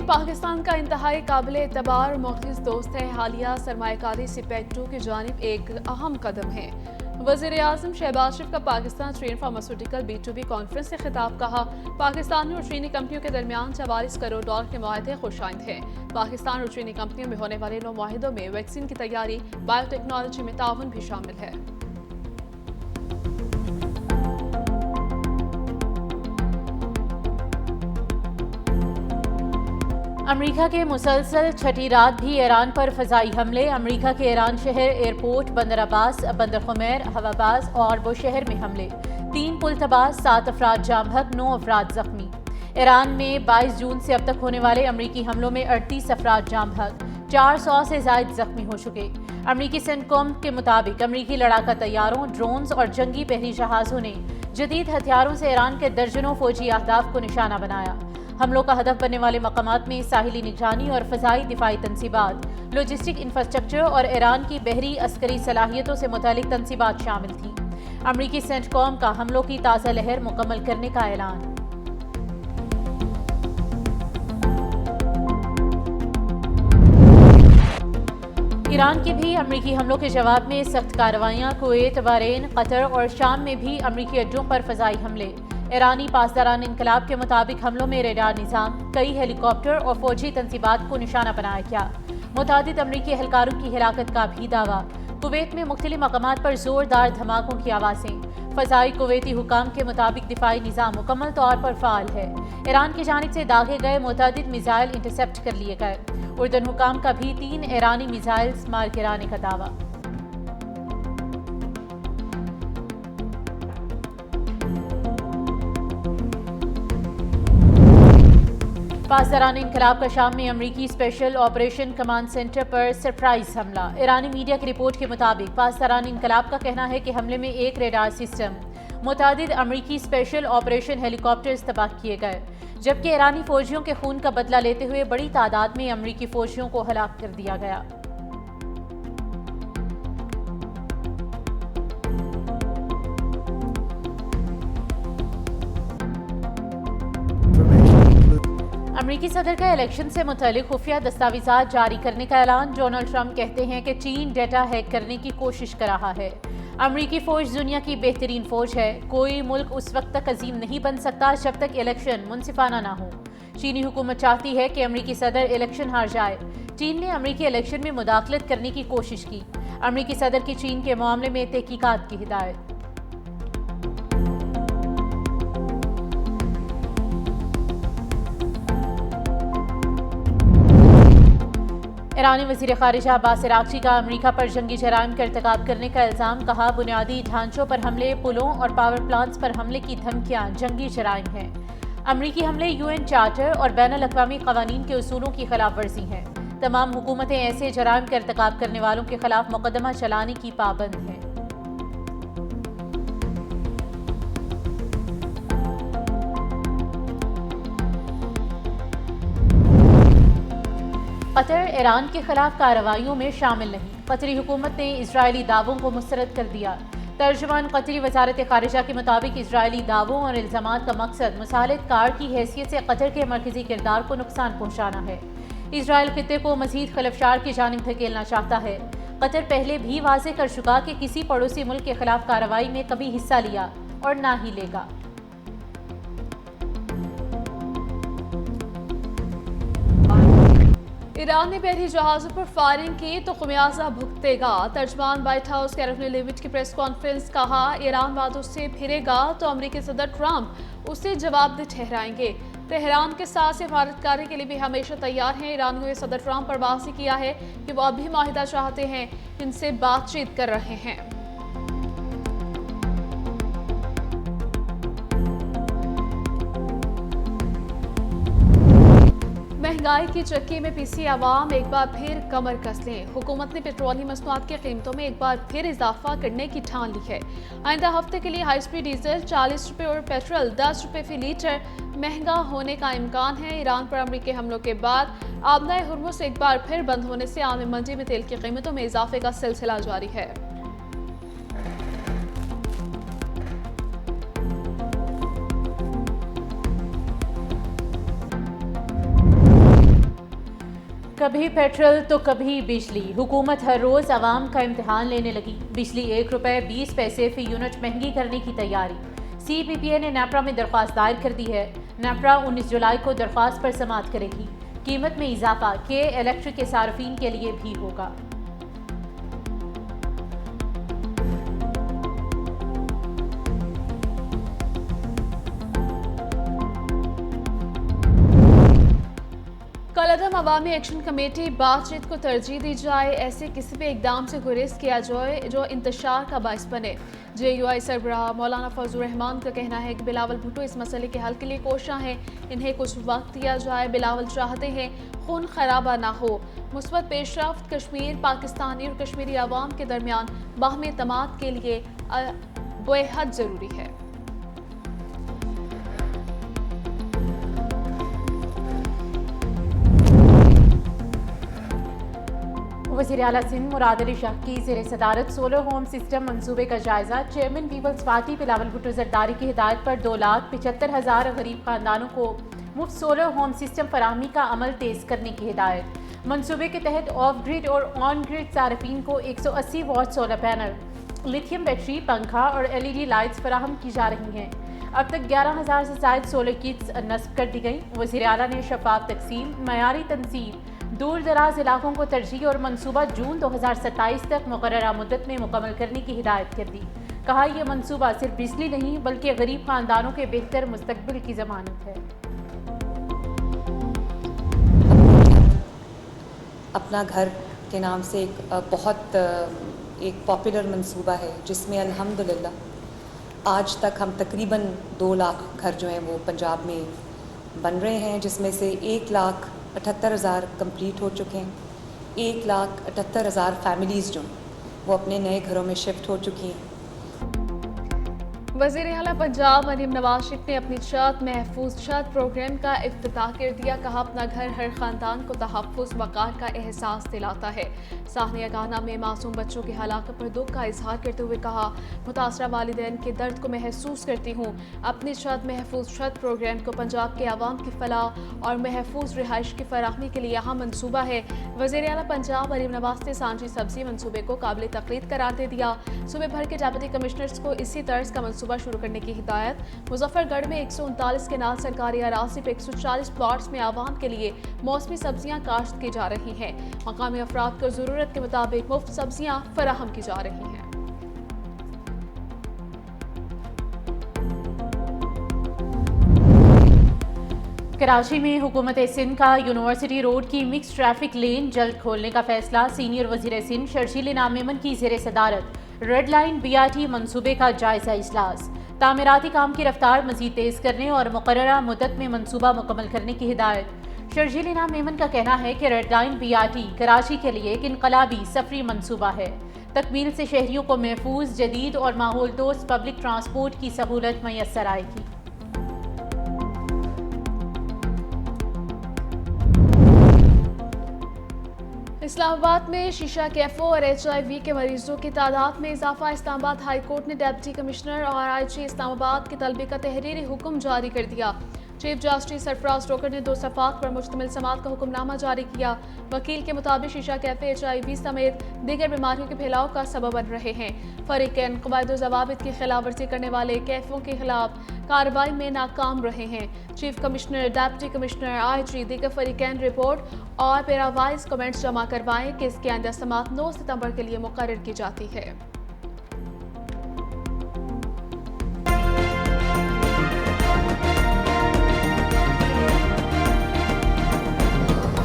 चीन पाकिस्तान का इंतहाई काबिल एतबार मुख़लिस दोस्त है। हालिया सरमायाकारी से पैक्ट 2 की जानिब एक अहम कदम है। वज़ीर आज़म शहबाज शरीफ का पाकिस्तान चीन फार्मास्यूटिकल B2B कॉन्फ्रेंस से खिताब। कहा, पाकिस्तानी और चीनी कंपनियों के दरमियान $44 करोड़ के मुआहदे खुशाइंद हैं। पाकिस्तान और चीनी कंपनियों में होने वाले नौ मुआहदों में वैक्सीन की तैयारी, बायोटेक्नोलॉजी में ताउन भी शामिल है। अमरीका के मुसलसल छठी रात भी ईरान पर फ़ज़ाई हमले। अमरीका के ईरान शहर, एयरपोर्ट, बंदर अब्बास, बंदर खुमैर, हवाबाज और बुशहर में हमले। 3 पुल तबाह, 7 अफराद जाम बहक, 9 अफराद जख्मी। ईरान में 22 जून से अब तक होने वाले अमरीकी हमलों में 38 अफराद जाम बहक, 400 से ज़ायद जख्मी हो चुके। अमरीकी सेंटकॉम के मुताबिक अमरीकी लड़ाका तैयारों, ड्रोन्स और जंगी बहरी जहाज़ों ने जदीद हथियारों से ईरान के दर्जनों फौजी अहदाफ को निशाना बनाया। हमलों का हदफ बनने वाले मकामात में साहिली निगरानी और फ़ज़ाई दिफाई तनसीबात, लॉजिस्टिक इंफ्रास्ट्रक्चर और ईरान की बहरी अस्करी सलाहियतों से मुतालिक तनसीबात शामिल थीं। अमरीकी सेंटकॉम का हमलों की ताज़ा लहर मुकम्मल करने का ऐलान। ईरान के भी अमरीकी हमलों के जवाब में सख्त कार्रवाइयाँ। कुवैत, बहरीन, कतर और शाम में भी अमरीकी अड्डों पर फ़ज़ाई हमले। ईरानी पासदारान इनकलाब के मुताबिक हमलों में रेडार निज़ाम, कई हेलीकॉप्टर और फौजी तनसीबात को निशाना बनाया गया। मुतादिद अमरीकी एहलकारों की हिलाकत का भी दावा। कुवैत में मुख्तलिफ मकामात पर जोरदार धमाकों की आवाज़ें। फ़ज़ाई कुवैती हुकाम के मुताबिक दिफाई निज़ाम मुकम्मल तौर पर फ़ाल है। ईरान की जानिब से दागे गए मुतादिद मिसाइल इंटरसेप्ट कर लिए गए। उर्दन हुकाम का भी 3 ईरानी मिसाइल्स मार गिराने का दावा। पासदारान इनकलाब का शाम में अमरीकी स्पेशल ऑपरेशन कमांड सेंटर पर सरप्राइज हमला। ईरानी मीडिया की रिपोर्ट के मुताबिक पासदारान इनकलाब का कहना है कि हमले में एक रेडार सिस्टम, मुतादिद अमरीकी स्पेशल ऑपरेशन हेलीकॉप्टर्स तबाह किए गए, जबकि ईरानी फौजियों के खून का बदला लेते हुए बड़ी तादाद में अमरीकी फौजियों को हलाक कर दिया गया। अमरीकी सदर का इलेक्शन से मुतालिक खुफिया दस्तावेज़ात जारी करने का ऐलान। डोनाल्ड ट्रंप कहते हैं कि चीन डेटा हैक करने की कोशिश कर रहा है। अमरीकी फ़ौज दुनिया की बेहतरीन फ़ौज है। कोई मुल्क उस वक्त तक अजीम नहीं बन सकता जब तक इलेक्शन मुनसिफाना ना हो। चीनी हुकूमत चाहती है कि अमरीकी सदर इलेक्शन हार जाए। चीन ने अमरीकी इलेक्शन में मुदाखलत करने की कोशिश की। अमरीकी सदर की चीन के मामले में तहकीकात की हिदायत। ईरानी वज़ीर ख़ारिजा अब्बास अराग़ची का अमरीका पर जंगी जराइम का इर्तिकाब करने का इल्ज़ाम। कहा, बुनियादी ढांचों पर हमले, पुलों और पावर प्लांट्स पर हमले की धमकियाँ जंगी जराइम हैं। अमरीकी हमले UN चार्टर और बैनुल अक़वामी क़वानीन के उसूलों की खिलाफ वर्जी हैं। तमाम हुकूमतें ऐसे जराइम का इर्तिकाब करने वालों के खिलाफ मुकदमा चलाने की पाबंद हैं। कतर ईरान के खिलाफ कार्रवाइयों में शामिल नहीं। कतरी हुकूमत ने इजरायली दावों को मुस्तरद कर दिया। तर्जुमान कतरी वज़ारत ख़ारिजा के मुताबिक इजरायली दावों और इल्ज़ामात का मकसद मुसालित कार की हैसियत से कतर के मरकज़ी किरदार को नुकसान पहुँचाना है। इजराइल खित्ते को मज़ीद खिलफ़शार की जानिब धकेलना चाहता है। कतर पहले भी वाज़ेह कर चुका कि किसी पड़ोसी मुल्क के खिलाफ कार्रवाई में कभी हिस्सा लिया और ना ही लेगा। ईरान ने बहरी जहाज़ों पर फायरिंग की तो खमियाजा भुगतेगा। तर्जमान व्हाइट हाउस कैरोलिना लेविट की प्रेस कॉन्फ्रेंस। कहा, ईरान वादों से फिरेगा तो अमरीकी सदर ट्रंप उसे जवाबदेह ठहराएंगे। तेहरान के साथ सिफारतकारी के लिए भी हमेशा तैयार हैं। ईरानियों ने सदर ट्रंप पर वाज़ेह किया है कि वो अभी माहिदा चाहते हैं, इनसे बातचीत कर रहे हैं। महंगाई की चक्की में पिसी आवाम एक बार फिर कमर कस लें। हुकूमत ने पेट्रोलियम मसनूआत की कीमतों में एक बार फिर इजाफा करने की ठान ली है। आइंदा हफ्ते के लिए हाई स्पीड डीजल 40 रुपये और पेट्रोल 10 रुपये फी लीटर महंगा होने का इम्कान है। ईरान पर अमरीकी हमलों के बाद आबनाए हुर्मुज़ एक बार फिर बंद होने से आलमी मंडी में तेल की कीमतों में इजाफे का सिलसिला जारी है। कभी पेट्रोल तो कभी बिजली। हुकूमत हर रोज़ आवाम का इम्तिहान लेने लगी। बिजली ₹1.20 फी यूनिट महंगी करने की तैयारी। CPPA ने नेपरा में दरख्वास्त दायर कर दी है। नेपरा 19 जुलाई को दरख्वास्त पर समाअत करेगी। कीमत में इजाफा के इलेक्ट्रिक के सार्फिन के लिए भी होगा। कलअदम अवामी एक्शन कमेटी बातचीत को तरजीह दी जाए, ऐसे किसी भी इकदाम से गुरेज किया जाए जो इंतशार का बायस बने। JUI सरबराह मौलाना फजलुर रहमान का कहना है कि बिलावल भुट्टो इस मसले के हल के लिए कोशां हैं, इन्हें कुछ वक्त दिया जाए। बिलावल चाहते हैं खून खराबा ना हो। मुस्बत पेशरफ्त कश्मीर, पाकिस्तानी और कश्मीरी अवाम के दरमियान बाहमी एतमाद के लिए बेहद ज़रूरी है। वज़ीर आला सिंध मुराद अली शाह की ज़ेर सदारत सोलर होम सिस्टम मंसूबे का जायजा। Chairman Peoples Party Bilawal Bhutto Zardari की हिदायत पर 2,75,000 गरीब खानदानों को मुफ्त सोलर होम सिस्टम फराहमी का अमल तेज़ करने की हिदायत। मंसूबे के तहत ऑफ ग्रिड और ऑन ग्रिड सार्फिन को 180 watt solar panel, lithium battery, पंखा और LED लाइट्स फराहम की जा रही हैं। अब तक 11,000 से ज़ायद सोलर किट्स नस्ब कर दी गई। वज़ीर आला ने शफाफ तकसीम, मयारी तनसीब, दूर दराज इलाकों को तरजीह और मनसूबा जून 2027 तक मुकर्ररा मुद्दत में मुकम्मल करने की हिदायत कर दी। कहा यह मनसूबा सिर्फ बिजली नहीं बल्कि गरीब खानदानों के बेहतर मुस्तकबिल की ज़मानत है। अपना घर के नाम से एक पॉपुलर मंसूबा है जिसमें अल्हम्दुलिल्लाह आज तक हम तकरीबन 2 लाख घर जो हैं वो पंजाब में बन रहे हैं, जिसमें से 1,78,000 कंप्लीट हो चुके हैं। 1,78,000 फैमिलीज़ जो हैं वो अपने नए घरों में शिफ्ट हो चुकी हैं। वज़ीर आला पंजाब मरीम नवाज शरीफ ने अपनी छत महफूज छत प्रोग्राम का इफ्तिताह कर दिया। कहा अपना घर हर ख़ानदान को तहफ़्फ़ुज़ वक़ार का एहसास दिलाता है। साहनिया गाना में मासूम बच्चों की हलाकत पर दुख का इजहार करते हुए कहा, मुतासरा वालिदैन के दर्द को महसूस करती हूँ। अपनी छत महफूज छत प्रोग्राम को पंजाब के अवाम की फलाह और महफूज रिहाइश की फराहमी के लिए अहम मनसूबा है। वज़ीर आला पंजाब मरीम नवाज ने सांझी सब्ज़ी मनसूबे को काबिल तक़लीद करार दे दिया। सूबे भर के डेप्यूटी कमिश्नर्स को इसी तर्ज का मनसूबा शुरू करने की हिदायत। मुजफ्फरगढ़ में 139 के नाल सरकारी अराज़ी पे 140 प्लॉट्स में आवाम के लिए मौसमी सब्जियां काश्त की जा रही हैं। मकामी अफराद को ज़रूरत के मुताबिक मुफ्त सब्जियां फराहम की जा रही हैं। कराची में हुकूमत सिंध का यूनिवर्सिटी रोड की मिक्स ट्रैफिक लेन जल्द खोलने का फैसला। सीनियर वज़ीर सिंध शर्जील इनाम मेमन की ज़ेर सदारत रेड लाइन BRT मनसूबे का जायजा इजलास। तामीराती काम की रफ्तार मज़ीद तेज़ करने और मुकर्ररा मुद्दत में मनसूबा मुकम्मल करने की हिदायत। शर्जील इनाम मेमन का कहना है कि रेड लाइन BRT कराची के लिए एक इनकलाबी सफरी मनसूबा है। तकमील से शहरियों को महफूज, जदीद और माहौल दोस्त पब्लिक ट्रांसपोर्ट की सहूलत मैसर आएगी। इस्लामाबाद में शीशा कैफो और HIV के मरीजों की तादाद में इजाफा। इस्लामाबाद हाई कोर्ट ने डिप्टी कमिश्नर और IG इस्लामाबाद की तलबी का तहरीरी हुक्म जारी कर दिया। चीफ जस्टिस सरफराज रोकर ने 2 सफ़ात पर मुश्तमिल समाअत का हुक्मनामा जारी किया। वकील के मुताबिक शीशा कैफे HIV समेत दीगर बीमारियों के फैलाव का सबब बन रहे हैं। फरीकैन क़वाइद व ज़वाबित की खिलाफवर्जी करने वाले कैफों के खिलाफ कार्रवाई में नाकाम रहे हैं। Chief commissioner, deputy commissioner, IG दीगर फरीकैन रिपोर्ट और पैरावाइज कमेंट्स जमा करवाएं कि इसके आइंदा समाअत 9 सितंबर के लिए मुकर्रर की जाती है।